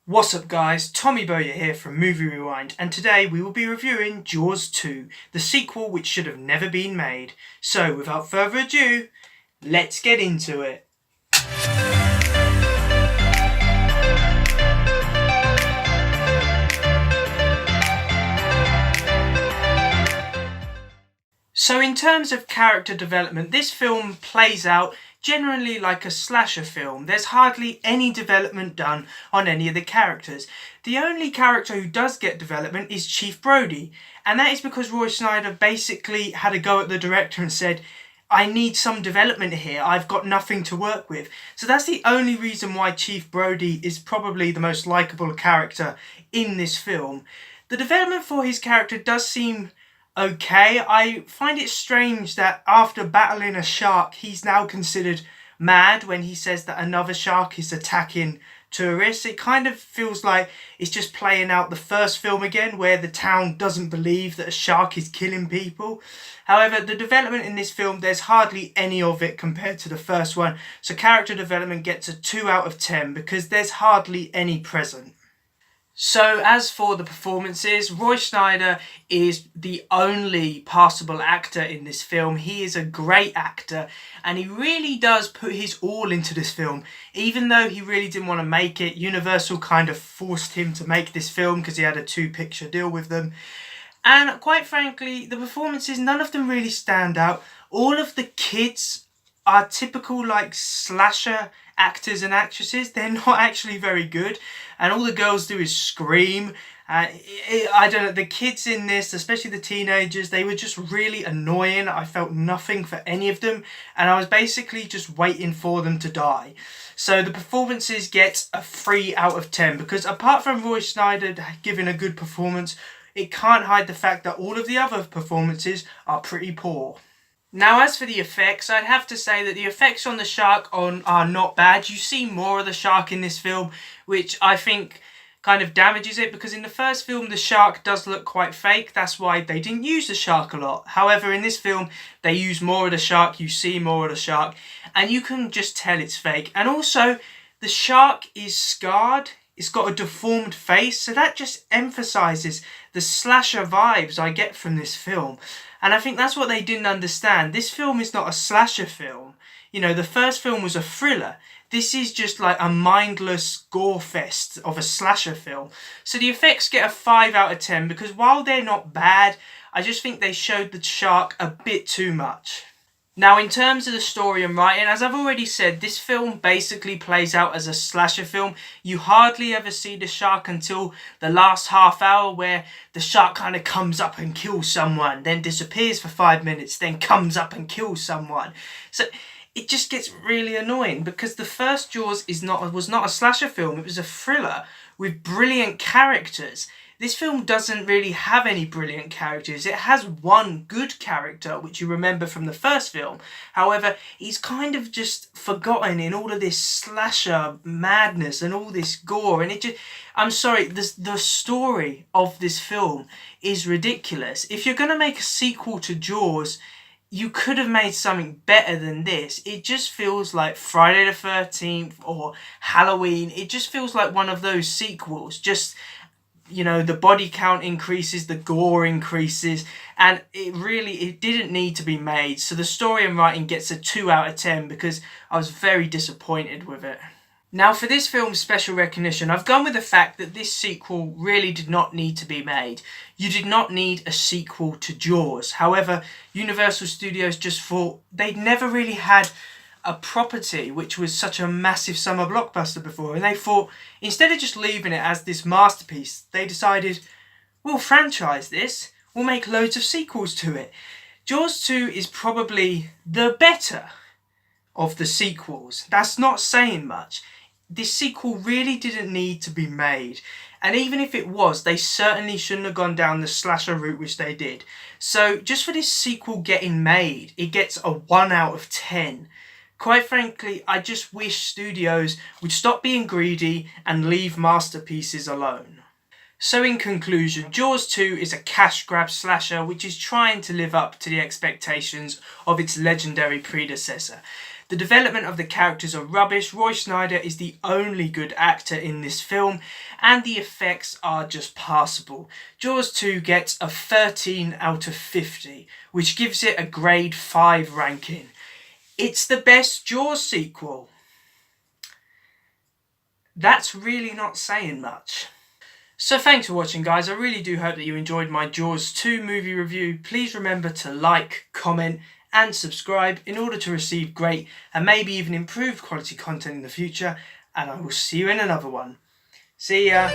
What's up guys, Tommy Bowyer here from Movie Rewind, and today we will be reviewing Jaws 2, the sequel which should have never been made. So without further ado, let's get into it. So in terms of character development, this film plays out generally like a slasher film. There's hardly any development done on any of the characters. The only character who does get development is Chief Brody, and that is because Roy Scheider basically had a go at the director and said, I need some development here, I've got nothing to work with. So that's the only reason why Chief Brody is probably the most likeable character in this film. The development for his character does seem okay. I find it strange that after battling a shark, he's now considered mad when he says that another shark is attacking tourists. It kind of feels like it's just playing out the first film again, where the town doesn't believe that a shark is killing people. However, the development in this film, there's hardly any of it compared to the first one. So character development gets a 2 out of 10 because there's hardly any present. So as for the performances, Roy Scheider is the only passable actor in this film. He is a great actor and he really does put his all into this film. Even though he really didn't want to make it, Universal kind of forced him to make this film because he had a 2-picture deal with them. And quite frankly, the performances, none of them really stand out. All of the kids are typical like slasher actors and actresses. They're not actually very good, and all the girls do is scream. I don't know, the kids in this, especially the teenagers, they were just really annoying. I felt nothing for any of them, and I was basically just waiting for them to die. So the performances get a 3 out of 10 because apart from Roy Scheider giving a good performance, it can't hide the fact that all of the other performances are pretty poor. Now as for the effects, I'd have to say that the effects on the shark are not bad. You see more of the shark in this film, which I think kind of damages it, because in the first film the shark does look quite fake. That's why they didn't use the shark a lot. However, in this film they use more of the shark, you see more of the shark, and you can just tell it's fake. And also the shark is scarred. It's got a deformed face, so that just emphasises the slasher vibes I get from this film. And I think that's what they didn't understand. This film is not a slasher film. You know, the first film was a thriller. This is just like a mindless gore fest of a slasher film. So the effects get a 5 out of 10 because while they're not bad, I just think they showed the shark a bit too much. Now in terms of the story and writing, as I've already said, this film basically plays out as a slasher film. You hardly ever see the shark until the last half hour, where the shark kind of comes up and kills someone, then disappears for 5 minutes, then comes up and kills someone. So it just gets really annoying because the first Jaws was not a slasher film, it was a thriller with brilliant characters. This film doesn't really have any brilliant characters. It has one good character, which you remember from the first film. However, he's kind of just forgotten in all of this slasher madness and all this gore. And I'm sorry, the story of this film is ridiculous. If you're going to make a sequel to Jaws, you could have made something better than this. It just feels like Friday the 13th or Halloween. It just feels like one of those sequels. Just, you know, the body count increases, the gore increases, and it didn't need to be made. So the story and writing gets a 2 out of 10 because I was very disappointed with it. Now for this film's special recognition, I've gone with the fact that this sequel really did not need to be made. You did not need a sequel to Jaws. However, Universal Studios just thought they'd never really had a property which was such a massive summer blockbuster before, and they thought instead of just leaving it as this masterpiece, they decided, we'll franchise this, we'll make loads of sequels to it. Jaws 2 is probably the better of the sequels. That's not saying much. This sequel really didn't need to be made, and even if it was, they certainly shouldn't have gone down the slasher route which they did. So just for this sequel getting made, it gets a 1 out of 10. Quite frankly, I just wish studios would stop being greedy and leave masterpieces alone. So in conclusion, Jaws 2 is a cash grab slasher which is trying to live up to the expectations of its legendary predecessor. The development of the characters are rubbish. Roy Scheider is the only good actor in this film, and the effects are just passable. Jaws 2 gets a 13 out of 50, which gives it a grade 5 ranking. It's the best Jaws sequel. That's really not saying much. So thanks for watching, guys. I really do hope that you enjoyed my Jaws 2 movie review. Please remember to like, comment and subscribe in order to receive great and maybe even improved quality content in the future, and I will see you in another one. See ya!